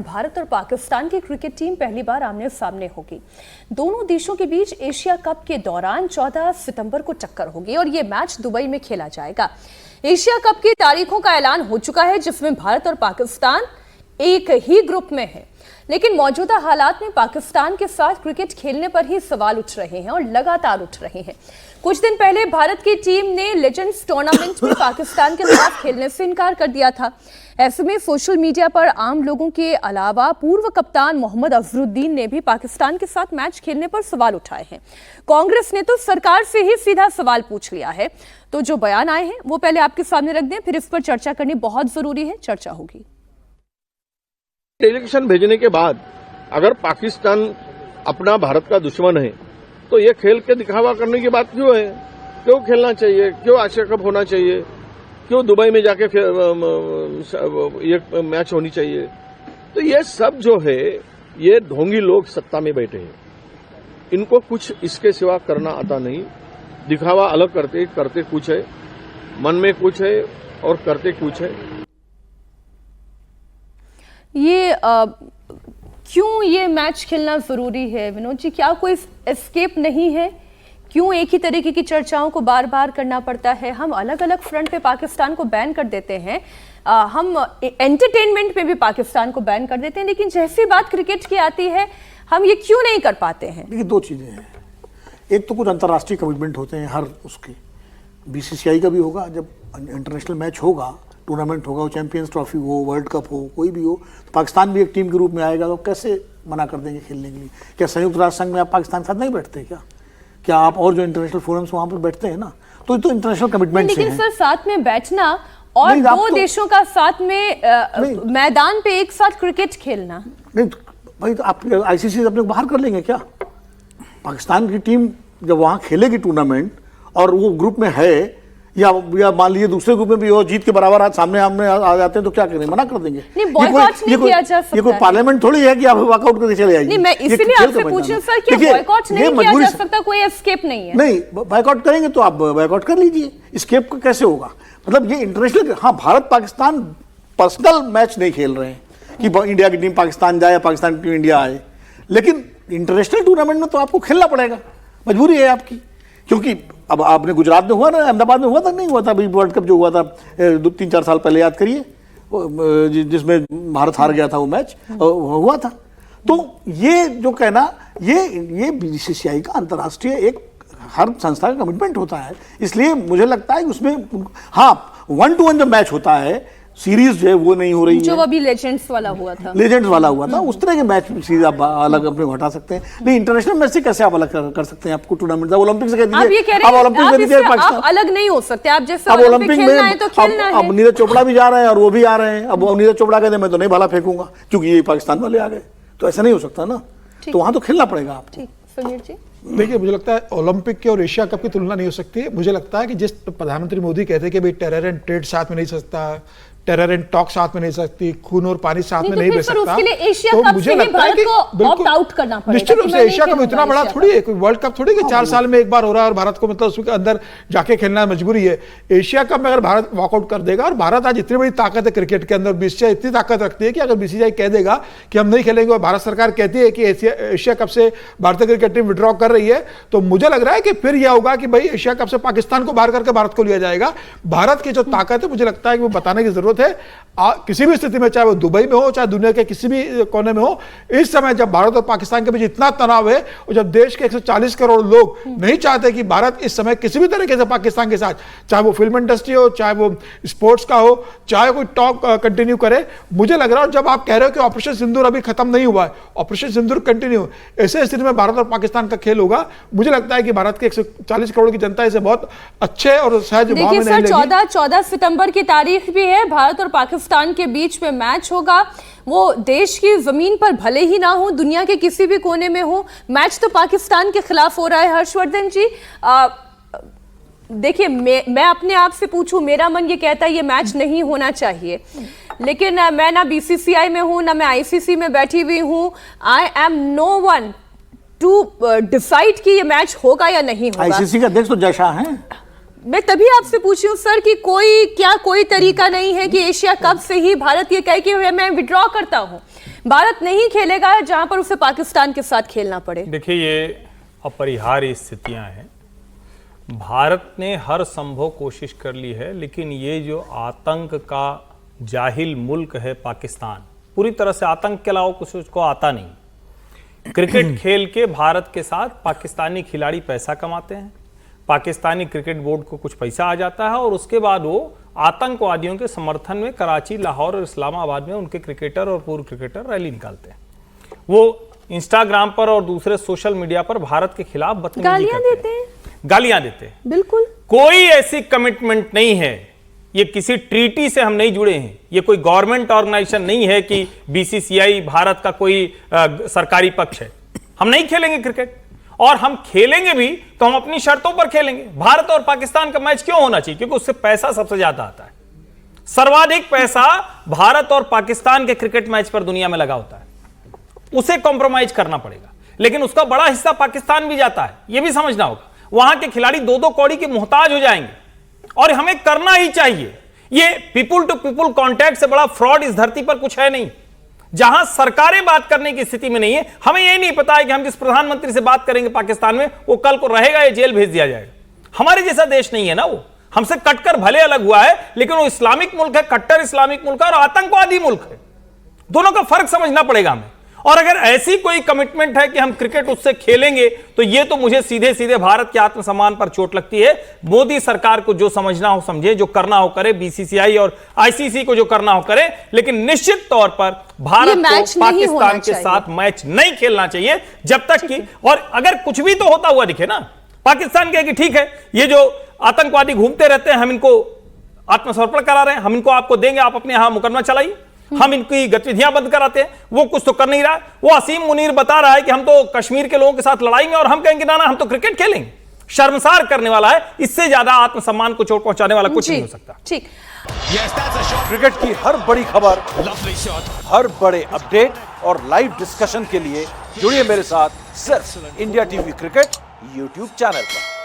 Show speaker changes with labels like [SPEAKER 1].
[SPEAKER 1] भारत और पाकिस्तान की cricket team पहली बार आमने सामने होगी। दोनों देशों के बीच एशिया कप के दौरान 14 सितंबर को टक्कर होगी और ये मैच दुबई में खेला जाएगा। एशिया कप की तारीखों का ऐलान हो चुका है, जिसमें भारत और पाकिस्तान एक ही ग्रुप में है, लेकिन मौजूदा हालात में पाकिस्तान के साथ क्रिकेट खेलने पर ही सवाल उठ रहे हैं और लगातार उठ रहे हैं। कुछ दिन पहले भारत की टीम ने लेजेंड्स टूर्नामेंट में पाकिस्तान के खिलाफ खेलने से इनकार कर दिया था। ऐसे में सोशल मीडिया पर आम लोगों के अलावा पूर्व कप्तान मोहम्मद अजहरुद्दीन ने भी पाकिस्तान के साथ मैच खेलने पर सवाल उठाए हैं। कांग्रेस ने तो सरकार से ही सीधा सवाल पूछ लिया है। तो जो बयान आए हैं वो पहले आपके सामने रख दें, फिर इस पर चर्चा करनी बहुत जरूरी है। चर्चा होगी।
[SPEAKER 2] डेलीगेशन भेजने के बाद अगर पाकिस्तान अपना भारत का दुश्मन है तो ये खेल के दिखावा करने की बात क्यों है? क्यों खेलना चाहिए? क्यों एशिया कप होना चाहिए? क्यों दुबई में जाके ये मैच होनी चाहिए? तो ये सब जो है ये ढोंगी लोग सत्ता में बैठे हैं, इनको कुछ इसके सिवा करना आता नहीं। दिखावा अलग करते कुछ है, मन में कुछ है और करते कुछ है।
[SPEAKER 1] ये क्यों ये मैच खेलना जरूरी है विनोद जी? क्या कोई एस्केप नहीं है? क्यों एक ही तरीके की चर्चाओं को बार बार करना पड़ता है? हम अलग अलग फ्रंट पे पाकिस्तान को बैन कर देते हैं, हम एंटरटेनमेंट पे भी पाकिस्तान को बैन कर देते हैं, लेकिन जैसी बात क्रिकेट की आती है हम ये क्यों नहीं कर पाते हैं?
[SPEAKER 3] देखिए, दो चीजें हैं। एक तो कुछ अंतर्राष्ट्रीय कमिटमेंट होते हैं, हर उसके बीसीसीआई का भी होगा। जब इंटरनेशनल मैच होगा, टूर्नामेंट होगा, वो चैंपियंस ट्रॉफी हो, वर्ल्ड कप हो, कोई भी हो, तो पाकिस्तान भी एक टीम के रूप में आएगा। तो कैसे मना कर देंगे खेलने के लिए? क्या संयुक्त राष्ट्र संघ में आप पाकिस्तान के साथ नहीं बैठते? क्या आप और जो इंटरनेशनल फोरम्स वहां पर बैठते हैं ना? तो ये तो इंटरनेशनल कमिटमेंट है।
[SPEAKER 1] लेकिन सर, साथ में बैठना और दो देशों का साथ में मैदान पे एक साथ क्रिकेट खेलना
[SPEAKER 3] नहीं भाई, तो आप आईसीसी अपने को बाहर कर लेंगे क्या? पाकिस्तान की टीम जब वहां खेलेगी टूर्नामेंट और वो ग्रुप में है, या मान लीजिए दूसरे ग्रुप में भी हो, जीत के बराबर आज सामने आ जाते हैं, तो क्या करें? मना कर देंगे?
[SPEAKER 1] नहीं, बॉयकॉट नहीं किया जा सकता।
[SPEAKER 3] ये कोई पार्लियामेंट थोड़ी है कि आप वॉकआउट करके चले जाइए।
[SPEAKER 1] नहीं, मैं इसीलिए आपसे पूछ रही हूं सर, कि बॉयकॉट नहीं किया जा सकता? कोई एस्केप नहीं है।
[SPEAKER 3] नहीं, बॉयकॉट करेंगे तो आप बॉयकॉट कर लीजिए। एस्केप कैसे होगा? मतलब ये इंटरनेशनल, हाँ, भारत पाकिस्तान पर्सनल मैच नहीं खेल रहे हैं कि इंडिया की टीम पाकिस्तान जाए या पाकिस्तान की टीम इंडिया आए, लेकिन इंटरनेशनल टूर्नामेंट में तो आपको खेलना पड़ेगा, मजबूरी है आपकी। क्योंकि अब आपने गुजरात में हुआ ना, अहमदाबाद में हुआ था, नहीं हुआ था अभी वर्ल्ड कप जो हुआ था 2-3-4 साल पहले, याद करिए, जिसमें भारत हार गया था, वो मैच हुआ था। तो ये जो कहना, ये बीसीसीआई का अंतर्राष्ट्रीय एक हर संस्था का कमिटमेंट होता है। इसलिए मुझे लगता है कि उसमें, हाँ, 1-to-1 जो मैच होता है, सीरीज जो है वो नहीं हो रही है,
[SPEAKER 1] जो अभी लेजेंड्स वाला हुआ था,
[SPEAKER 3] उस तरह के मैच सीरीज आप अलग अपने हटा सकते हैं। नहीं, इंटरनेशनल मैच से कैसे आप अलग कर सकते हैं? आपको टूर्नामेंट ओलंपिक से कह दीजिए, आप ओलंपिक से दीजिए, पाकिस्तान अलग
[SPEAKER 1] नहीं हो सकते। आप जैसे
[SPEAKER 3] अब ओलंपिक में तो अब नीरज चोपड़ा भी जा रहे हैं और वो भी आ रहे हैं। अब नीरज चोपड़ा कहते हैं मैं तो नहीं भाला फेंकूंगा क्योंकि ये पाकिस्तान वाले आ गए, तो ऐसा नहीं हो सकता ना। तो वहां तो खेलना पड़ेगा आपको।
[SPEAKER 4] देखिए, मुझे लगता है ओलंपिक की और एशिया कप की तुलना नहीं हो सकती। मुझे लगता है कि जिस प्रधानमंत्री मोदी कहते हैं कि भाई टेरर एंड ट्रेड साथ में नहीं सकता, टेरर एंड टॉक साथ में नहीं सकती, खून और पानी साथ में नहीं बह सकता, तो मुझे लगता है कि बिल्कुल
[SPEAKER 1] आउट करना पड़ेगा।
[SPEAKER 4] निश्चित रूप से एशिया कप इतना बड़ा थोड़ी है, कोई वर्ल्ड कप थोड़ी कि 4 साल में एक बार हो रहा है और भारत को मतलब उसके अंदर जाके खेलना मजबूरी है। एशिया कप में अगर भारत वॉकआउट कर देगा, और भारत आज इतनी बड़ी ताकत है क्रिकेट के अंदर, बीसीसीआई इतनी ताकत रखती है कि अगर बीसीसीआई कह देगा कि हम नहीं खेलेंगे और भारत सरकार कहती है कि एशिया कप से भारतीय क्रिकेट टीम विड्रॉ कर रही है, तो मुझे लग रहा है कि फिर यह होगा कि भाई एशिया कप से पाकिस्तान को बाहर करके भारत को लिया जाएगा। भारत की जो ताकत है, मुझे लगता है कि वो बताने की जरूरत है। किसी भी स्थिति में, चाहे वो दुबई में हो, चाहे दुनिया के किसी भी कोने में हो, इस समय जब भारत और पाकिस्तान के बीच इतना तनाव है और जब देश के 140 करोड़ लोग नहीं चाहते कि भारत इस समय किसी भी तरीके से पाकिस्तान के साथ, चाहे वो फिल्म इंडस्ट्री हो, चाहे वो स्पोर्ट्स का हो, चाहे कोई टॉक कंटिन्यू करे, मुझे लग रहा है जब आप कह रहे हो कि ऑपरेशन सिंदूर अभी खत्म नहीं हुआ है, ऑपरेशन सिंदूर कंटिन्यू, ऐसे स्थिति में भारत और पाकिस्तान का खेल होगा। मुझे लगता है कि भारत के 140 करोड़ की जनता इसे बहुत अच्छे और सहज भाव में नहीं लेगी।
[SPEAKER 1] 14 सितंबर की तारीख भी है, भारत और पाकिस्तान के बीच में मैच होगा। वो देश की जमीन पर भले ही ना हो, दुनिया के किसी भी कोने में हो, मैच तो पाकिस्तान के खिलाफ हो रहा है। हर्षवर्धन जी, देखिए, मैं अपने आप से पूछूं, मेरा मन ये कहता है ये मैच नहीं होना चाहिए, लेकिन मैं ना बीसीसीआई में हूं, ना मैं आईसीसी में बैठी हुई हूं। I am no one to decide कि ये मैच होगा या नहीं होगा।
[SPEAKER 3] आईसीसी का अध्यक्ष तो जयशाह हैं।
[SPEAKER 1] मैं तभी आपसे पूछ रही हूँ सर कि कोई तरीका नहीं है कि एशिया कप से ही भारत ये कहे कि मैं विड्रॉ करता हूँ। भारत नहीं खेलेगा जहां पर उसे पाकिस्तान के साथ खेलना पड़े?
[SPEAKER 5] देखिए, ये अपरिहार्य स्थितियां हैं। भारत ने हर संभव कोशिश कर ली है, लेकिन ये जो आतंक का जाहिल मुल्क है पाकिस्तान, पूरी तरह से आतंक के अलावा कुछ उसको आता नहीं। क्रिकेट खेल के भारत के साथ पाकिस्तानी खिलाड़ी पैसा कमाते हैं, पाकिस्तानी क्रिकेट बोर्ड को कुछ पैसा आ जाता है और उसके बाद वो आतंकवादियों के समर्थन में कराची, लाहौर और इस्लामाबाद में उनके क्रिकेटर और पूर्व क्रिकेटर रैली निकालते हैं। वो इंस्टाग्राम पर और दूसरे सोशल मीडिया पर भारत के खिलाफ बदतमीजी करते हैं, गालियां देते हैं।
[SPEAKER 1] बिल्कुल,
[SPEAKER 5] कोई ऐसी कमिटमेंट नहीं है, ये किसी ट्रीटी से हम नहीं जुड़े हैं, ये कोई गवर्नमेंट ऑर्गेनाइजेशन नहीं है कि बीसीसीआई भारत का कोई सरकारी पक्ष है। हम नहीं खेलेंगे क्रिकेट, और हम खेलेंगे भी तो हम अपनी शर्तों पर खेलेंगे। भारत और पाकिस्तान का मैच क्यों होना चाहिए? क्योंकि उससे पैसा सबसे ज्यादा आता है। सर्वाधिक पैसा भारत और पाकिस्तान के क्रिकेट मैच पर दुनिया में लगा होता है, उसे कॉम्प्रोमाइज करना पड़ेगा। लेकिन उसका बड़ा हिस्सा पाकिस्तान भी जाता है, यह भी समझना होगा। वहां के खिलाड़ी दो दो कौड़ी के मोहताज हो जाएंगे, और हमें करना ही चाहिए। ये पीपुल टू पीपुल कॉन्टैक्ट से बड़ा फ्रॉड इस धरती पर कुछ है नहीं। जहां सरकारें बात करने की स्थिति में नहीं है, हमें यह नहीं पता है कि हम जिस प्रधानमंत्री से बात करेंगे पाकिस्तान में, वो कल को रहेगा या जेल भेज दिया जाएगा। हमारे जैसा देश नहीं है ना, वो हमसे कटकर भले अलग हुआ है, लेकिन वो इस्लामिक मुल्क है, कट्टर इस्लामिक मुल्क है और आतंकवादी मुल्क है। दोनों का फर्क समझना पड़ेगा हमें। और अगर ऐसी कोई कमिटमेंट है कि हम क्रिकेट उससे खेलेंगे, तो यह तो मुझे सीधे सीधे भारत के आत्मसम्मान पर चोट लगती है। मोदी सरकार को जो समझना हो समझे, जो करना हो करे, बीसीसीआई और आईसीसी को जो करना हो करे, लेकिन निश्चित तौर पर भारत को पाकिस्तान के साथ मैच नहीं खेलना चाहिए जब तक कि, और अगर कुछ भी तो होता हुआ दिखे ना, पाकिस्तान कहे कि ठीक है, ये जो आतंकवादी घूमते रहते हैं, हम इनको आत्मसमर्पण करा रहे हैं, हम इनको आपको देंगे, आप अपने यहां मुकदमा चलाइए, हम इनकी गतिविधियां बंद कराते हैं, वो कुछ तो कर नहीं रहा है। वो असीम मुनीर बता रहा है कि हम तो कश्मीर के लोगों के साथ लड़ाई में, और हम कहेंगे ना ना हम तो क्रिकेट खेलेंगे। शर्मसार करने वाला है। इससे ज्यादा आत्मसम्मान को चोट पहुंचाने वाला कुछ नहीं हो सकता।
[SPEAKER 1] ठीक,
[SPEAKER 6] क्रिकेट की हर बड़ी खबर, हर बड़े अपडेट और लाइव डिस्कशन के लिए जुड़िए मेरे साथ सिर्फ India TV cricket YouTube channel पर।